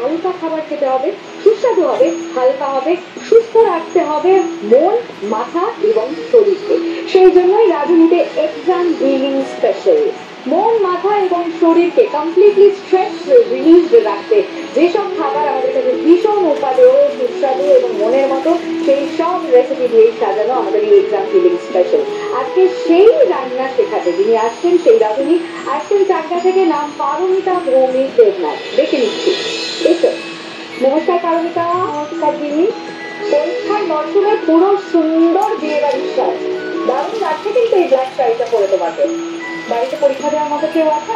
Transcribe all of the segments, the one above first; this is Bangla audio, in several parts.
হালকা খাবার খেতে হবে, সুস্বাদু হবে, হালকা হবে, সুস্থ রাখতে হবে মন, মাথা এবং শরীরকে। সেই জন্যই রাঁধুনিতে এক্সাম হিলিং স্পেশাল। মন, মাথা এবং শরীরকে কমপ্লিটলি স্ট্রেস রিলিজড রাখতে যেসব খাবার আমাদের কাছে ভীষণ উপাদেয়, সুস্বাদু এবং মনের মতো, সেই সব রেসিপি দিয়ে সাজানো আমাদের এই এক্সাম হিলিং স্পেশাল। আজকে সেই রান্না শেখাতে যিনি আসছেন, সেই রাঁধুনি আসছেন চাকদা থেকে, নাম পারমিতা ভৌমিক দেবনাথ। দেখে নিচ্ছি, এসো। নমস্কার পারমিতা। নমস্কার দিদি। পরীক্ষার মরশুমে পুরো সুন্দর বিয়ে বাড়ির সাজ, দারুণ লাগছে কিন্তু এই ব্ল্যাক শাড়িটা পরে তোমাকে। বাড়িতে পরীক্ষা দেওয়ার মতো কেউ আছে?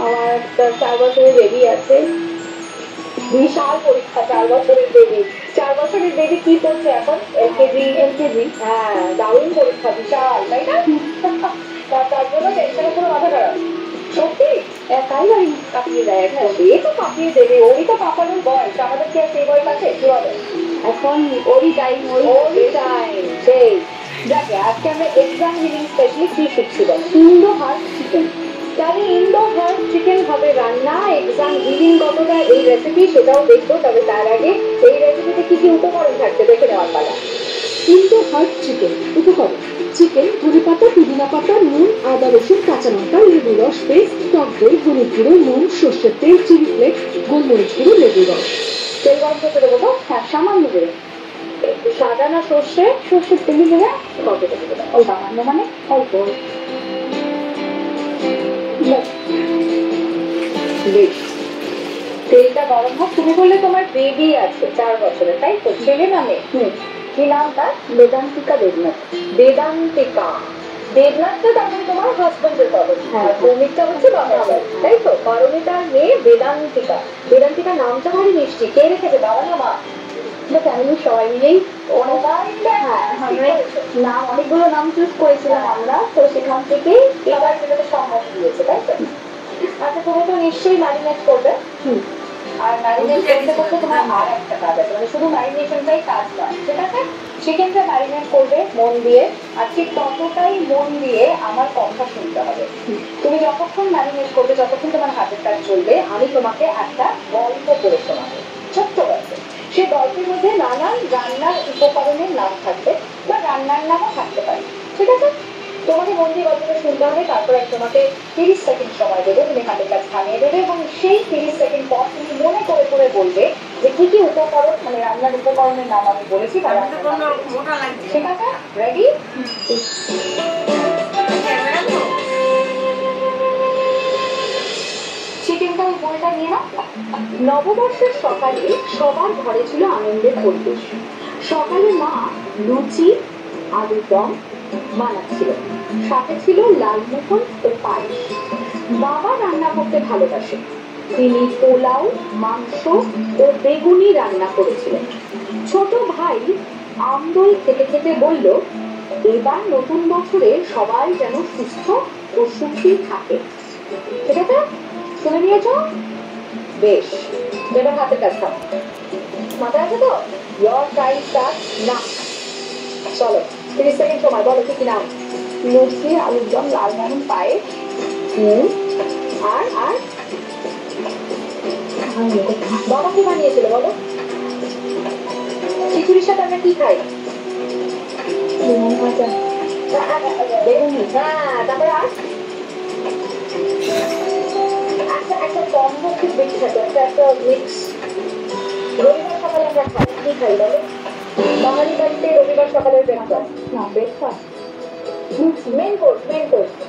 আমার একটা 4 বছরের বেবি আছে। বিশাল পরীক্ষা, 4 বছরের বেবি। 4 বছরের বেবি কি করছে এখন? এলকেজি। হ্যাঁ, দারুণ পরীক্ষা, বিশাল, তাই না? তার জন্য টেনশনে পুরো মাথা খারাপ। সত্যি একাই বাড়ি কাঁপিয়ে দেয়। হ্যাঁ, সে তো কাঁপিয়ে দেবে, ওরই তো কাঁপানোর বয়স, আমাদের কি আর সেই বয়স আছে? কি হবে এখন? ওরই টাইম, ওরই টাইম, সেই। যাকে আজকে আমরা এক্সাম হিলিং স্পেশালি কি শিখছি বল? Indo heart chicken. তাহলে ইন্দো হার্ট চিকেন হবে রান্না, এক্সাম হিলিং কতটা এই রেসিপি সেটাও দেখবো। তবে তার আগে এই রেসিপিতে কি কি উপকরণ থাকছে দেখে নেওয়ার পালা। ইন্দো হার্ট চিকেন উপকরণ: চিকেন, ধনে পাতা, পুদিনা পাতা, নুন, আদা, রসুন, কাঁচা লঙ্কা, লেবু রস, পেস্ট, টক দই, হলুদ গুঁড়ো, নুন, সর্ষের তেল, চিলি ফ্লেক্স, গোলমরিচ গুঁড়ো, লেবু রস। তেল গরম করতে দেবো তো? হ্যাঁ, সামান্য দেবে। সাদা না সর্ষে? সর্ষের তেলই দেবে। কতটা দেবে? ওই সামান্য মানে অল্প। বেশ, তেলটা গরম হোক। তুমি বললে তোমার বেবি আছে 4 বছরের, তাই তো? ছেলে না মেয়ে? কি নাম তার? বেদান্তিকা দেবনাথ। বেদান্তিকা দেবনাথ তো তাহলে তোমার হাজবেন্ডের বাবা। হ্যাঁ, ভৌমিকটা হচ্ছে বাবা, তাই তো? পারমিতার মেয়ে বেদান্তিকা। বেদান্তিকা নামটা ভারী মিষ্টি। কে রেখেছে, বাবা না মা? ফ্যামিলির সবাই মিলেই নাম, অনেকগুলো নাম চুজ করেছিলাম আমরা, তো সেখান থেকে এবার সেটাতে সম্মত দিয়েছে, তাই তো? আচ্ছা, তুমি তো নিশ্চয়ই ম্যারিনেট করবে। আর ম্যারিনেট করতে করতে তোমার আর একটা কাজ আছে, মানে শুধু ম্যারিনেশনটাই কাজ নয়, ঠিক আছে? চিকেনটা ম্যারিনেট করবে মন দিয়ে, আর ঠিক ততটাই মন দিয়ে আমার কথা শুনতে হবে। তুমি যতক্ষণ ম্যারিনেট করবে, যতক্ষণ তোমার হাতের কাজ চলবে, আমি তোমাকে একটা গল্প করে শোনাবো, ছোট্ট গল্প। সে গল্পের মধ্যে নানান রান্নার উপকরণের নাম থাকবে, বা রান্নার নামও থাকতে পারে, ঠিক আছে? তোমাকে মন দিয়ে গল্পটা শুনতে হবে, তারপর আমি তোমাকে 30 সেকেন্ড সময় দেবো, তুমি হাতের কাজ থামিয়ে দেবে, এবং সেই 30 সেকেন্ড পর তুমি মনে করে করে বলবে যে কি কি উপকরণ, মানে রান্নার উপকরণের নাম আমি বলেছি। ঠিক আছে? রেডি? চিকেনটা ওই বোলটা নিয়ে নাও। নববর্ষের সকালে সবার ঘরে ছিল আনন্দের পরিবেশ। সকালে মা লুচি, আলুর দম বানাচ্ছিল, সাথে ছিল লালমোহন ও পায়েস। বাবা রান্না করতে ভালোবাসে, তিনি পোলাও, মাংস ও বেগুনি রান্না করেছিলেন। ছোট ভাই আমদই খেতে খেতে বলল, এবার নতুন বছরে সবাই যেন সুস্থ ও সুখী থাকে। ঠিক আছে? শুনে নিয়েছ? বেশ, এবার হাতের কাজ খাও। মাথায় আছে তো? ইয়োর টাইম স্টার্ট না। চলো, 30 সেকেন্ড সময়, বলো কি কি নাম? লুচি, আলুর দম, লালমোহন, পায়েস। আর আর বাবা কি বানিয়েছিল বলো? খিচুড়ির সাথে আমরা কি খাই? বেগুন ভাজা। বেগুনি, হ্যাঁ। তারপরে আর একটা কম্বো খুব বেশি থাকে, একটা মিক্স। রবিবার সকালে আমরা খাই, কি খাই বলো? বাঙালি বাড়িতে রবিবার সকালের ব্রেকফাস্ট না, ব্রেকফাস্ট মেন কোর্স,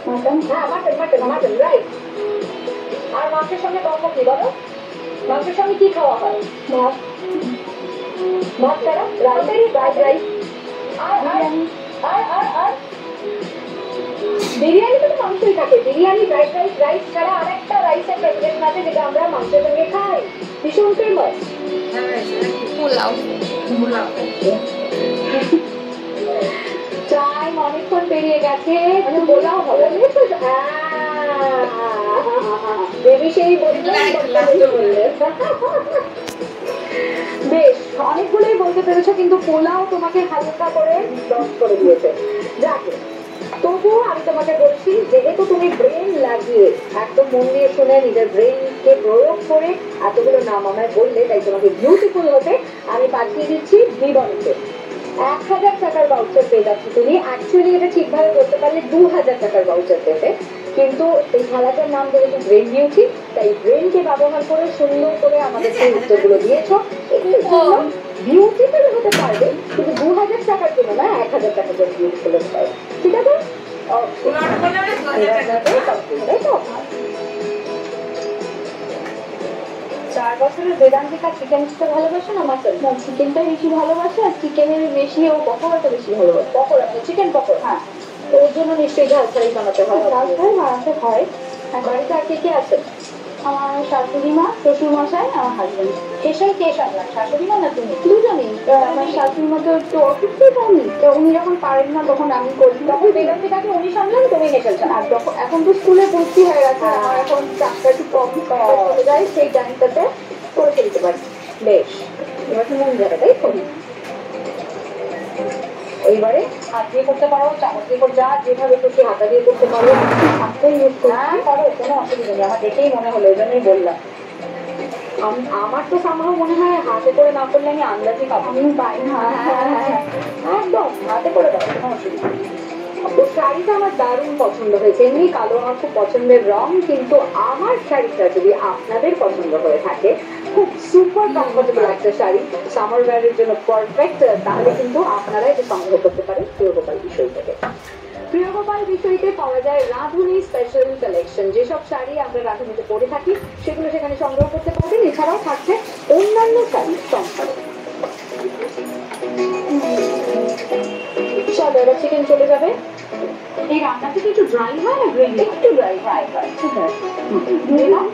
মাটন। হ্যাঁ, মাটন, রাইট। আর মাংসের সঙ্গে কম্বো কি বলো? মাংসের সঙ্গে কি খাওয়া হয়? ভাত ছাড়া রাইস। আর বিরিয়ানিতে তো মাংসই থাকে। বিরিয়ানি, রাইস ছাড়া আর একটা রাইসের প্রেজেন্ট আছে যেটা আমরা মাংসের সঙ্গে খাই, ভীষণ ফেমাস। পোলাও। টাইম অনেকক্ষণ পেরিয়ে গেছে, পোলাও হবে। বেবি সেই বললে। বেশ, অনেকগুলোই বলতে পেরেছো, কিন্তু পোলাও তোমাকে হালকা করে 10 করে দিয়েছে। যাকে তবুও আমি তোমাকে বলছি, যেহেতু তুমি ব্রেন লাগিয়ে একদম মন দিয়ে শুনে নিজের ব্রেনকে প্রয়োগ করে এতগুলো নাম আমায় বললে, তাই তোমাকে বিউটিফুল হতে আমি পাঠিয়ে দিচ্ছি জীবনকে। 1000 টাকার ভাউচার পেয়ে যাচ্ছ তুমি। অ্যাকচুয়ালি এটা ঠিকভাবে করতে পারলে 2000 টাকার ভাউচার পেতে, কিন্তু এই খেলাটার নাম যেহেতু ব্রেন বিউটি, তাই ব্রেনকে ব্যবহার করে সুন্দর করে আমাদের সেই উত্তরগুলো দিয়েছ। একটু বিউটিফুল হতে পারবে, কিন্তু 2000 টাকার জন্য না, 1000 টাকার জন্য বিউটিফুল হতে পারবে। ঠিক আছে? তাই তো 4 বছরের বেদান্তিকা চিকেন খেতে ভালোবাসে না মাটন? না, চিকেনটা বেশি ভালোবাসে, আর চিকেনের বেশি ও পকোড়াটা বেশি ভালোবাসে। পকোড়া, চিকেন পকোড়া। হ্যাঁ, তো ওর জন্য নিশ্চয়ই ঝাল ছাড়াই বানাতে হয়। ঝাল ছাড়াই বানাতে হয়। বাড়িতে আর কে কে আছে? আমার শাশুড়ি মা, শ্বশুর মশাই, আমার হাজবেন্ড। এসব কে সামলান, শাশুড়ি মা না তুমি? দুজনেই। আমার শাশুড়ি মা তো একটু অসুস্থ, জানি তো উনি যখন পারেন না তখন আমি করি। তখন বেদান্তিকাকে উনি সামলান, তুমি হেসেলছেন। আর যখন এখন তো স্কুলে ভর্তি হয়ে গেছে, আমার এখন চাপটা একটু কম চলে যায়, সেই টাইমটাতে করে ফেলতে পারি। বেশ, এবার তুমি যাবে, তাই তো? এইবারে হাত দিয়ে করতে পারো, চামচ দিয়ে করো, যা যেভাবে খুশি হাতা দিয়ে করতে পারো। হাতটাই ইউজ করো। হ্যাঁ করো, কোনো অসুবিধা নেই। আমার দেখেই মনে হলো, ওই জন্যই বললাম। আমার তো সামনে মনে হয় হাতে করে না করলে আমি আন্দাজই পাবো। আমি পাই না। একদম হাতে করে দাও, কোনো অসুবিধা নেই। তো শাড়িটা আমার দারুণ পছন্দ হয়েছে। এমনি কালো আমার খুব পছন্দের রং, কিন্তু আমার শাড়িটা যদি আপনাদের পছন্দ হয়ে থাকে, খুব সুপার কমফোর্টেবল একটা শাড়ি, সামার ওয়্যারের জন্য পারফেক্ট, তাহলে কিন্তু আপনারা এটা সংগ্রহ করতে পারেন প্রিয়গোপাল বিষয় থেকে। প্রিয়গোপাল বিষয়তে পাওয়া যায় রাধুনী স্পেশাল কালেকশন। যেসব শাড়ি আমরা রাধুনীতে পরে থাকি সেগুলো সেখানে সংগ্রহ করতে পারবেন। এছাড়াও থাকছে অন্যান্য শাড়ির সংখ্যা। চলো, এবার চিকেন চলে যাবে। এই রান্না থেকে একটু ড্রাই হয় না গ্রেভি? একটু ড্রাই হয়। ঠিক আছে, দিয়ে দাও।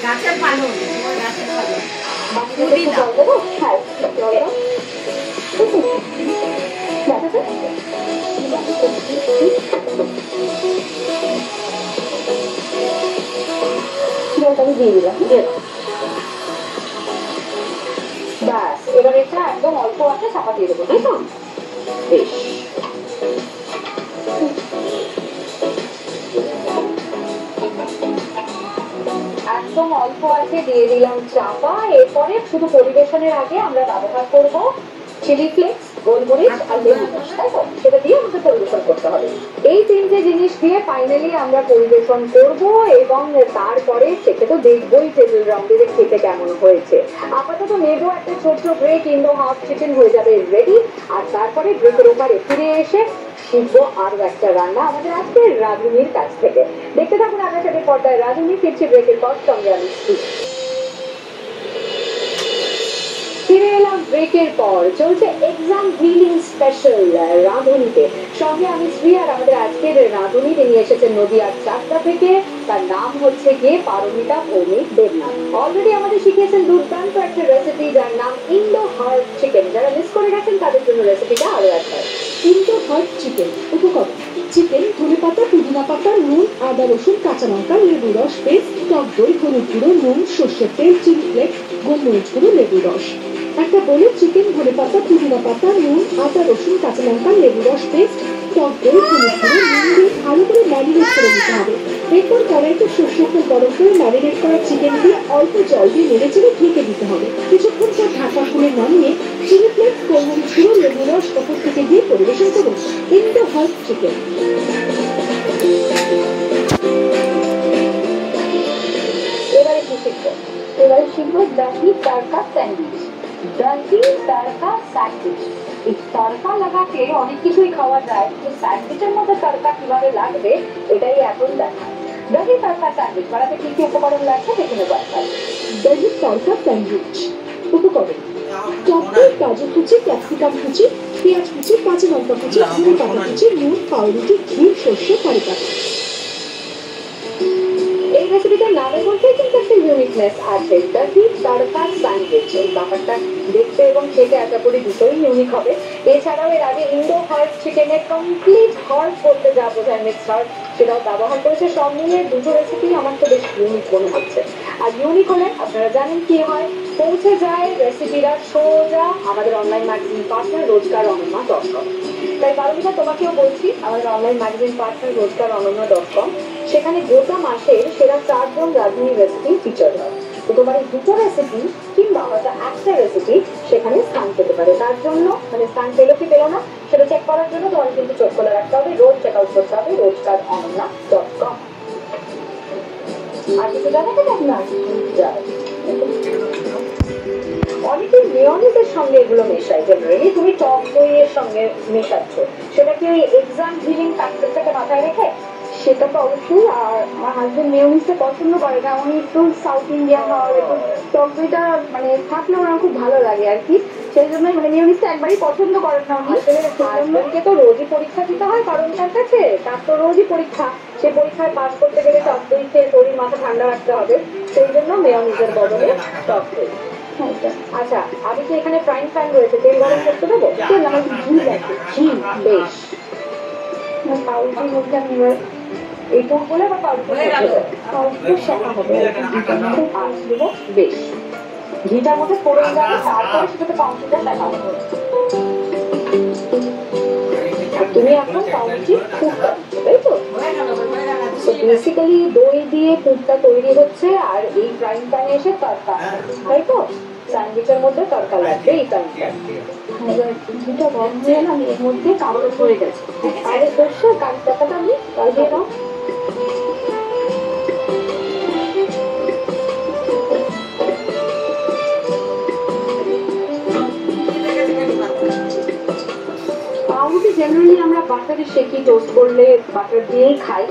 গাছের পালন, গাছের পালন। জল দেবো? হ্যাঁ, জল দাও। জলটা আমি দিয়ে দিলাম। ব্যাস, এবার এটা একদম অল্প আছে চাপা দিয়ে দেবো, তাই তো? বেশ, একদম অল্প আছে দিয়ে দিলাম চাপা। এরপরে শুধু পরিবেশনের আগে আমরা ব্যবহার করব চিলি ফ্লেক্স, গোলমরিচ আর লেবু রস, তাই তো? সেটা দিয়ে আমাদের পরিবেশন করতে হবে। এই তিনটে জিনিস দিয়ে ফাইনালি আমরা পরিবেশন করব, এবং তারপরে সেটা তো দেখবোই টেবিল রাউন্ডে খেতে কেমন হয়েছে। আপাতত নেব একটা ছোট্ট ব্রেক, ইন্দো হাফ চিকেন হয়ে যাবে রেডি। আর তারপরে ব্রেকের ওপারে ফিরে এসে শিখবো আরো একটা রান্না আমাদের আজকে রাধুনির কাছ থেকে। দেখতে থাকুন আপনার সাথে পর্দায় রাধুনি। ফিরছি ব্রেকের পর, সঙ্গে আমি ফিরে এলাম ব্রেকের পর। চলছে এক্সাম হিলিং স্পেশাল রাঁধুনিতে। সঙ্গে আমি শ্রী, আর আমাদের আজকের রাঁধুনি তিনি এসেছেন নদিয়ার চাকদা থেকে। তার নাম হচ্ছে গিয়ে পারমিতা ভৌমিক দেবনাথ। অলরেডি আমাদের শিখিয়েছেন দুর্দান্ত একটা রেসিপি, যার নাম ইন্দো হার্ট চিকেন। যারা মিস করে গেছেন তাদের জন্য রেসিপিটা আরো একবার। Indo heart chicken. উপকরণ: চিকেন, ধনেপাতা, পুদিনা পাতা, নুন, আদা, রসুন, কাঁচা লঙ্কা, লেবু রস পেস্ট, টক দই, হলুদ গুঁড়ো, নুন, সর্ষের তেল, চিলি ফ্লেক্স, গোলমরিচ গুঁড়ো, লেবু রস। একটা বলে চিকেন, ধনেপাতা, পুদিনা পাতা, নুন, আদা, রসুন, কাঁচা লঙ্কা, লেবু রস পেস্ট, টক দই, হলুদ গুঁড়ো, নুন দিয়ে ভালো করে ম্যারিনেট করে দিতে হবে। এরপর কড়াইতে সর্ষের তেল গরম করে ম্যারিনেট করা চিকেন দিয়ে অল্প জল দিয়ে নেড়ে চেড়ে ঢেকে দিতে হবে। কিছুক্ষণ পর ঢাকা খুলে নামিয়ে চিলি ফ্লেক্স, গোলমরিচ গুঁড়ো, লেবু রস ওপর থেকে দিয়ে পরিবেশন করুন। Indo heart chicken. এবারে কি শিখবো? এবারে শিখবো দহি তড়কা স্যান্ডউইচ। দহি তড়কা স্যান্ডউইচ। এই তড়কা লাগাতে অনেক কিছুই খাওয়া যায়, কিন্তু স্যান্ডউইচের মধ্যে তড়কা কিভাবে লাগবে এটাই এখন দেখা। দহি তড়কা স্যান্ডউইচ বানাতে কি কি উপকরণ লাগছে দেখে নেবো একবার। দহি তড়কা স্যান্ডউইচ। উপকরণ: টক দই, কাজু কুচি, ক্যাপসিকাম কুচি, পেঁয়াজ কুচি, কাঁচা লঙ্কা কুচি, ধনেপাতা কুচি, নুন, পাউরুটি, ঘি, সর্ষে, কারি পাতা। এই রেসিপিটার নামের মধ্যে কিন্তু একটা ইউনিকনেস আছে, দহি তড়কা স্যান্ডউইচ। এই ব্যাপারটা দেখতে এবং খেতে আশা করি দুটোই ইউনিক হবে। এছাড়াও এর আগে ইন্দো হার্ট চিকেনের কমপ্লিট হার্ট বলতে যা বোঝায়, মিক্স হার্ট, সেটাও ব্যবহার করেছে। সব মিলিয়ে দুটো রেসিপি আমার তো বেশ ইউনিক মনে হচ্ছে। আর ইউনিক হলে আপনারা জানেন কি হয়, পৌঁছে যায় রেসিপিরা সোজা আমাদের অনলাইন ম্যাগাজিন পার্টনার rozgaronanna.com। তাই পারমিতা তোমাকেও বলছি, আমাদের অনলাইন ম্যাগাজিন পার্টনার rozgaronanna.com, সেখানে গোটা মাসের সেরা 4 জন রাঁধুনির রেসিপি ফিচার হয়। তো তোমার এই দুটো রেসিপি কিংবা হয়তো একটা রেসিপি সেখানে স্থান পেতে পারে। তার জন্য মানে স্থান পেলো কি পেলো না সেটা চেক করার জন্য তোমার কিন্তু চোখ খোলা রাখতে হবে, রোজ চেক আউট করতে হবে rozgaronanna.com। আর কিছু জানা গেছে আপনার? অনেকে মেয়োনিজের সঙ্গে এগুলো মেশায়। জেনারেলি তুমি টক দইয়ের সঙ্গে মেশাচ্ছ, সেটা কি এক্সাম হিলিং ফ্যাক্টরটাকে মাথায় রেখে? সেটা তো অবশ্যই। আর আমার হাজবেন্ড মেয়োনিজটা পছন্দ করে না, উনি একটু সাউথ ইন্ডিয়ান হওয়ার একটু টক দইটা মানে থাকলে ওনার খুব ভালো লাগে আর কি। সেই জন্য মানে মেয়োনিজটা একবারই পছন্দ করেন না উনি। হাজবেন্ডকে তো রোজই পরীক্ষা দিতে হয় কারণ তার কাছে, তার তো রোজই পরীক্ষা। সেই পরীক্ষায় পাস করতে গেলে টক দই খেয়ে শরীর মাথা ঠান্ডা রাখতে হবে, সেই জন্য মেয়োনিজের বদলে টক দই। আচ্ছা, আমি কি এখানে ফ্রাইং প্যান রয়েছে, তেল গরম করতে দেবো? তেল আমার ঘি লাগে। ঘি, বেশ। পাউরুটির মধ্যে আমি এবার এইটুকু বলে বা পাউরুটি পাউরুটিটা শেখা হবে দেবো, বেশ। ঘিটার মধ্যে ফোড়ন যাবে, তারপরে সেটাতে পাউরুটিটা দেখা হবে। আর তুমি এখন পাউরুটি ফুটটা, তাই তো? বেসিক্যালি দই দিয়ে পুরটা তৈরি হচ্ছে আর এই ফ্রাইং প্যানে এসে তড়কা, তাই তো? স্যান্ডউইচের মধ্যে তড়কা লাগবে এই প্যানটা। ঘিটা গরম হয়ে গেলে আমি এর মধ্যে কাগজ হয়ে গেছে। আরে দোষে কারি পাতাটা আমি তাই দিয়ে দাও। পাউরুটি জেনারেলি আমরা বাটারে সেকি, টোস্ট করলে বাটার দিয়েই খাই,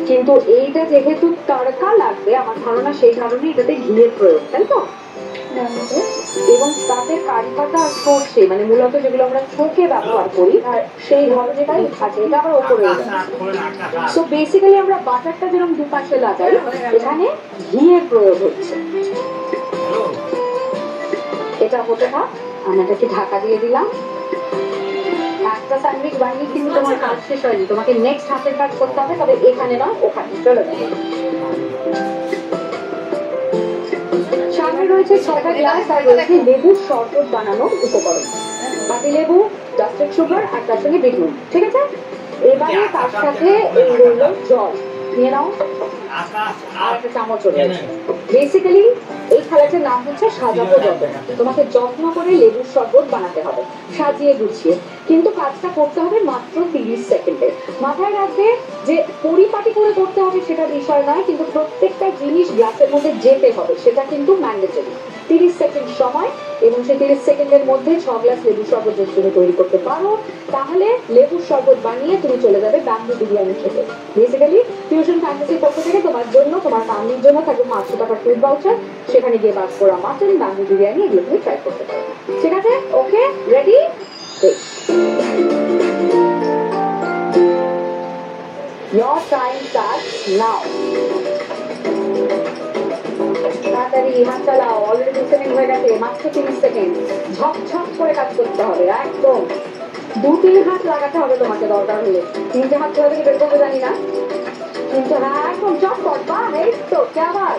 কিন্তু এইটা যেহেতু তড়কা লাগবে আমার ধারণা, সেই কারণে এটাতে ঘিয়ের প্রয়োগ, তাই তো? এবং তাতে কারি পাতা আর সর্ষে মানে মূলত যেগুলো আমরা ছোঁকে ব্যবহার করি আর সেই ধরনেরটাই থাকে, এটা আবার ওপরে। সো বেসিক্যালি আমরা বাটারটা যেরকম দুপাশে লাগাই, এখানে ঘিয়ের প্রয়োগ হচ্ছে। এটা হতে থাক, আমি এটাকে ঢাকা দিয়ে দিলাম। একটা স্যান্ডউইচ বানিয়ে কিন্তু তোমার কাজ শেষ হয়নি, তোমাকে নেক্সট হাতের কাজ করতে হবে, তবে এখানে নয় ওখানে। চলে যাবে। সামনে রয়েছে 6টা গ্লাস আর রয়েছে লেবুর শরবত বানানোর উপকরণ। পাতি লেবু, ডাস্টেড সুগার আর তার সঙ্গে বিট নুন, ঠিক আছে? এবারে তার সাথে এই রইল জল, নিয়ে নাও। আর একটা চামচ রয়েছে। বেসিক্যালি এই খেলাটার নাম হচ্ছে সাজাবো যত্ন। তোমাকে যত্ন করে লেবুর শরবত বানাতে হবে, সাজিয়ে গুছিয়ে, কিন্তু কাজটা করতে হবে মাত্র 30 সেকেন্ডে। মাথায় রাখবে যে পরিপাটি করে করতে হবে সেটা বিষয় নয়, কিন্তু প্রত্যেকটা জিনিস গ্লাসের মধ্যে যেতে হবে সেটা কিন্তু ম্যান্ডেটরি। 30 সেকেন্ড সময়, এবং সেই 30 সেকেন্ডের মধ্যে 6 গ্লাস লেবুর শরবত যদি তুমি তৈরি করতে পারো, তাহলে লেবুর শরবত বানিয়ে তুমি চলে যাবে ব্যাম্বু বিরিয়ানি খেতে। বেসিক্যালি ফিউশন ফ্যান্টাসির পক্ষ থেকে তোমার জন্য, তোমার ফ্যামিলির জন্য থাকবে 500 টাকার ফুড ভাউচার। সেখানে গিয়ে বাস করা মাটন, ব্যাম্বু বিরিয়ানি এগুলো তুমি ট্রাই করতে পারো। ঠিক আছে? Okay, ready? Your time starts now. তাড়াতাড়ি হাত চালাও, অলরেডি 2 সেকেন্ড হয়ে গেছে, মাত্র 30 সেকেন্ড। ঝপঝপ করে কাজ করতে হবে, একদম 2-3 হাত লাগাতে হবে তোমাকে দরকার হলে। 3টে হাত কোথা থেকে বের করবো জানি না, কিন্তু হ্যাঁ একদম চটপট। বাহ, এই তো কেমন।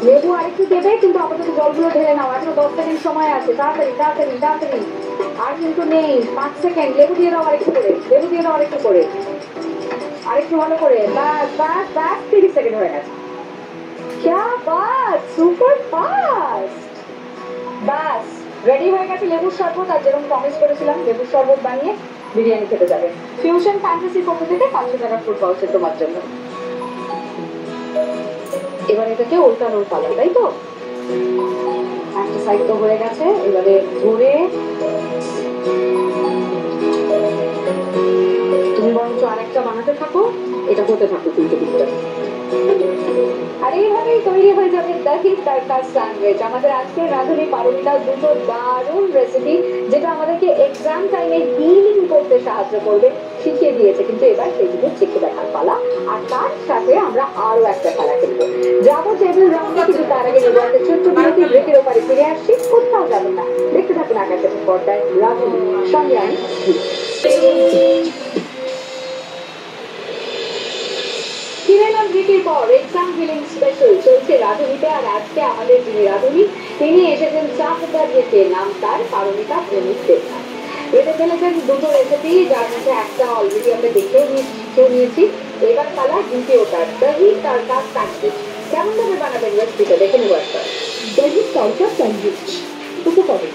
লেবু আরেকটু দেবে, কিন্তু আপাতত জলগুলো ঢেলে নাও, এখনো 10 সেকেন্ড সময় আছে। তাড়াতাড়ি তাড়াতাড়ি তাড়াতাড়ি, আর কিন্তু নেই 5 সেকেন্ড। লেবু দিয়ে দাও আরেকটু করে, লেবু দিয়ে দাও আরেকটু করে, আরেকটু ভালো করে। ব্যাস ব্যাস ব্যাস, 30 সেকেন্ড হয়ে গেছে। क्या बात, সুপার ফাস্ট। বাস রেডি হয়ে গেছে লেবুর শরবত। আর যেরকম প্রমিস করেছিলাম লেবুর শরবত বানিয়ে বিরিয়ানি খেতে যাবে। ফিউশন ফ্যান্টাসির পক্ষ থেকে 500 টাকার ফুড ভাউচার তোমার জন্য। এবার এটাকে উল্টানোর পালা, তাই তো? একটা সাইড তো হয়ে গেছে, এবারে ঘুরে তুমি বরঞ্চ আরেকটা বানাতে থাকো, এটা হতে থাকো 3টে দিকটা। আর এইভাবেই তৈরি হয়ে যাবে দাহি তড়কা স্যান্ডউইচ। আমাদের আজকের রাঁধুনি পারমিতা দুটো দারুণ রেসিপি, যেটা আমাদেরকে এক্সাম টাইমে হিলিং করতে সাহায্য করবে, শিখিয়ে দিয়েছে। কিন্তু এবার সেগুলো চেখে দেখার পালা। আর তার সাথে আমরা আরো একটা খেলা খেলবো, যাবো টেবিল রাউন্ডে। কিন্তু তার আগে নেবো একটা ছোট্ট বিরতি। ব্রেকের ওপারে ফিরে আসছি, কোথাও যাবেন না, দেখতে থাকুন আকাশের পর্দায় রাঁধুনি, সঙ্গে আমি। পর এক্সাম ফিলিং স্পেশাল চলছে রাঁধুনিতে। আর আজকে আমাদের যিনি রাঁধুনি তিনি এসেছেন চাকদার রেখে, নাম তার পারমিতা প্রণীত। রেঁধে ফেলেছেন দুটো রেসিপি, যার মধ্যে একটা অলরেডি আমরা দেখেও নিয়েছি। এবার পালা দ্বিতীয়টার, দহি তড়কা স্যান্ডউইচ। কেমন ভাবে বানাবেন রেসিপিটা দেখে নেব একবার। দহি তড়কা স্যান্ডউইচ। উপকরণ: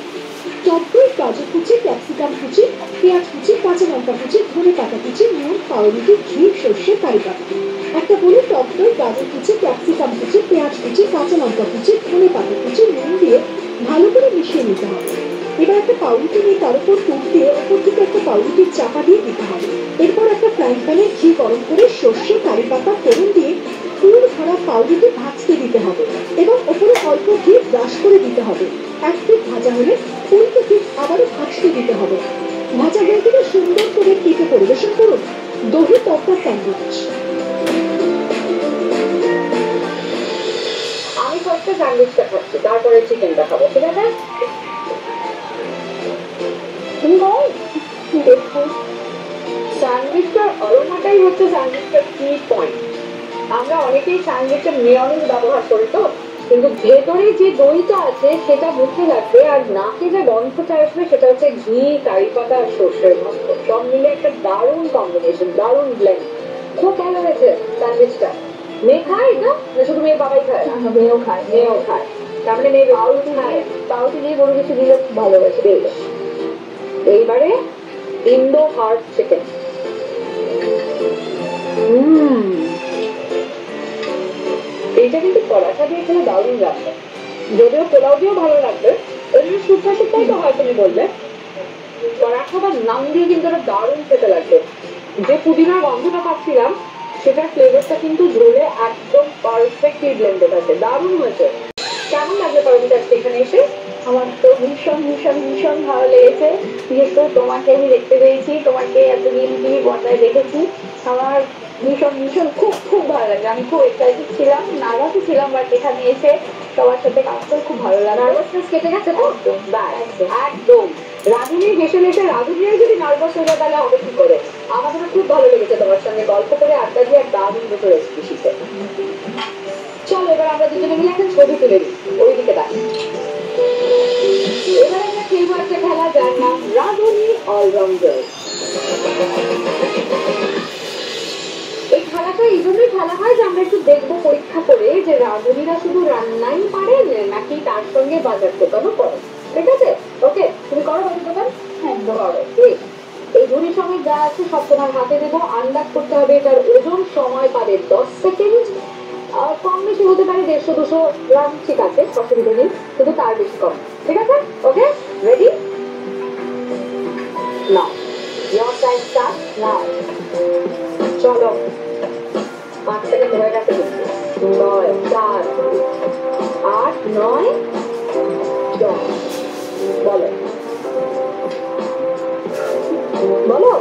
টক দই, গাজর কুচি, ক্যাপসিকাম কুচি, পেঁয়াজ কুচি, কাঁচা লঙ্কা কুচি, ধনে পাতা কুচি, নুন, পাউরুটি, ঘি, সর্ষে, কারি পাতা। একটা বলে টক দই, গাজর কুচি, ক্যাপসিকাম কুচি, পেঁয়াজ কুচি, কাঁচা লঙ্কা কুচি, ধনে পাতা কুচি, নুন দিয়ে ভালো করে মিশিয়ে নিতে হবে। এবার একটা পাউরুটি নিয়ে তার উপর টুক দিয়ে ওপর থেকে একটা পাউরুটির চাপা দিয়ে দিতে হবে। এরপর একটা ফ্রাই প্যানে ঘি গরম করে সর্ষে, কারি পাতা, ফোড়ন দিয়ে পুর ভরা পাউরুটি ভাজতে দিতে হবে এবং ওপরে অল্প ঘি ব্রাশ করে দিতে হবে। এক পিঠ ভাজা হলে উল্টো পিঠ আবারও ভাজতে দিতে হবে। ভাজা হয়ে গেলে সুন্দর করে কেটে পরিবেশন করুন দহি তড়কা স্যান্ডউইচ। আমি ফার্স্টে স্যান্ডউইচটা খাচ্ছি, তারপরে চিকেনটা খাবো, ঠিক আছে? স্যান্ডউইচটার অরোমাটাই হচ্ছে স্যান্ডউইচটার কি পয়েন্ট। আমরা অনেকেই স্যান্ডউইচের মেয়নিজ ব্যবহার করি তো, কিন্তু ভেতরে যে দইটা আছে সেটা মুখে লাগবে, আর নাকে যে গন্ধটা আসবে সেটা হচ্ছে ঘি, কারি পাতা আর সর্ষের গন্ধ। সব মিলে একটা দারুণ কম্বিনেশন, দারুণ ব্লেন্ড। খুব ভালো হয়েছে স্যান্ডউইচটা। মেয়ে খায় এটা না শুধু মেয়ের বাবাই খায়? মেয়েও খায়, মেয়েও খায়। তার মানে মেয়ে পাউরুটি খায়, পাউরুটি দিয়ে কোনো কিছু দিলে খুব ভালোবাসে। বেশ, এইবারে ইন্দো হার্ট চিকেন। এইটা কিন্তু পরাঠা দিয়ে খেলে দারুণ লাগবে, যদিও পোলাও দিয়েও ভালো লাগবে। এমনি শুকনো শুকনোই তো হয়, তুমি বললে। পরাঠা বা নান দিয়ে কিন্তু এটা দারুণ খেতে লাগবে। যে পুদিনার গন্ধটা পাচ্ছিলাম সেটার ফ্লেভারটা কিন্তু ঝোলে একদম পারফেক্টলি ব্লেন্ডেড আছে, দারুণ হয়েছে। কেমন লাগবে পারমিতা এখানে এসে? আমার তো ভীষণ ভীষণ ভীষণ ভালো লেগেছে। বিশেষ করে তোমাকে আমি দেখতে পেয়েছি, তোমাকে এতদিন টিভি পর্দায় দেখেছি। আমার ভীষণ ভীষণ খুব খুব ভালো লাগে। আমি খুব এক্সাইটেড ছিলাম, নার্ভাসও ছিলাম, বাট এখানে এসে সবার সাথে কাজ করে খুব ভালো লাগে। নার্ভাসনেস কেটে গেছে তো? একদম। রাঁধুনি হেসে হেসে রাঁধুনিও যদি নার্ভাস হয়ে যায় তাহলে হবে কি করে? আমাদেরও খুব ভালো লেগেছে তোমার সঙ্গে গল্প করে, আড্ডা দিয়ে এক দারুণ দুটো রেসিপি শিখে। চলো এবার আমরা দুজনে মিলে একটা ছবি তুলে দিই, ওইদিকে দেখ। এবার আমরা খেলবো একটা খেলা যার নাম রাঁধুনি অলরাউন্ডার। এই খেলাটা এই জন্যই খেলা হয় যে আমরা একটু দেখবো পরীক্ষা করে যে রাঁধুনিরা শুধু রান্নাই পারেন নাকি তার সঙ্গে বাজার দোকানও করে। ঠিক আছে? ওকে, তুমি করো বাজার দোকান? একদম করো। এই ঝুড়ির সঙ্গে যা আছে সব তোমার হাতে দেবো। আন্দাজ করতে হবে এটার ওজন। সময় পাবে 10 সেকেন্ড। কম বেশি হতে পারে 150-200 গ্রাম, ঠিক আছে, অসুবিধা নেই, কিন্তু তার বেশি কম। ঠিক আছে? Okay, ready? Now, your time starts now. চলো, 5 সেকেন্ড হয়ে গেছে কিন্তু। 9, 4, 8, 9, 10। বলো বলো।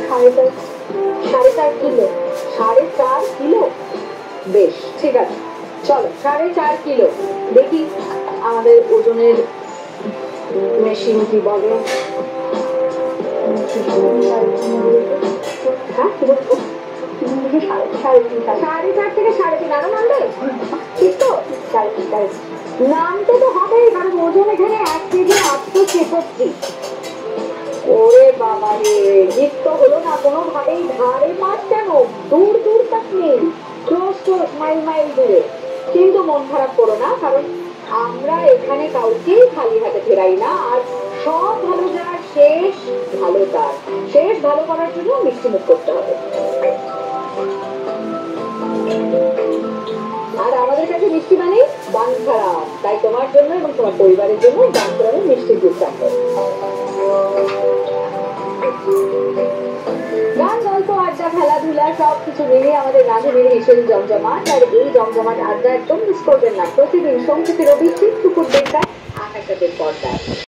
4.5 কিলো। 4.5 কিলো? বেশ, ঠিক আছে, চলো 4.5 কিলো। দেখি আমাদের ওজনের মেশিন কি বলে। হ্যাঁ, কি বলছো? 4.5 থেকে 3.5 আরো নামবে? ঠিক তো? 3.5 নামতে তো হবেই, কারণ ওজন এখানে 1 কেজি 866। ওরে বাবা রে, জিত তো হলো না কোনোভাবেই। ধারে মাঠ কেন, দূর দূর তক নেই, ক্লোজ ক্লোজ, মাইল মাইল দূরে। কিন্তু মন খারাপ করো না, কারণ আমরা এখানে কাউকেই খালি হাতে ফেরাই না। আর সব ভালো যার শেষ ভালো তার। শেষ ভালো করার জন্য মিষ্টি মুখ করতে হবে। আর আমাদের কাছে মিষ্টি মানে বাঞ্ছারাম। তাই তোমার জন্য এবং তোমার পরিবারের জন্য বাঞ্ছারামের মিষ্টি দুধ থাকবে। গান, গল্প, আড্ডা, খেলাধুলা সবকিছু মিলিয়ে আমাদের রাঁধুনির ভীষণ জমজমাট। আর এই জমজমাট আড্ডা একদম মিস করবেন না প্রতিদিন সোম থেকে রবি ঠিক দুপুর 1টায় আকাশের পর্দায়।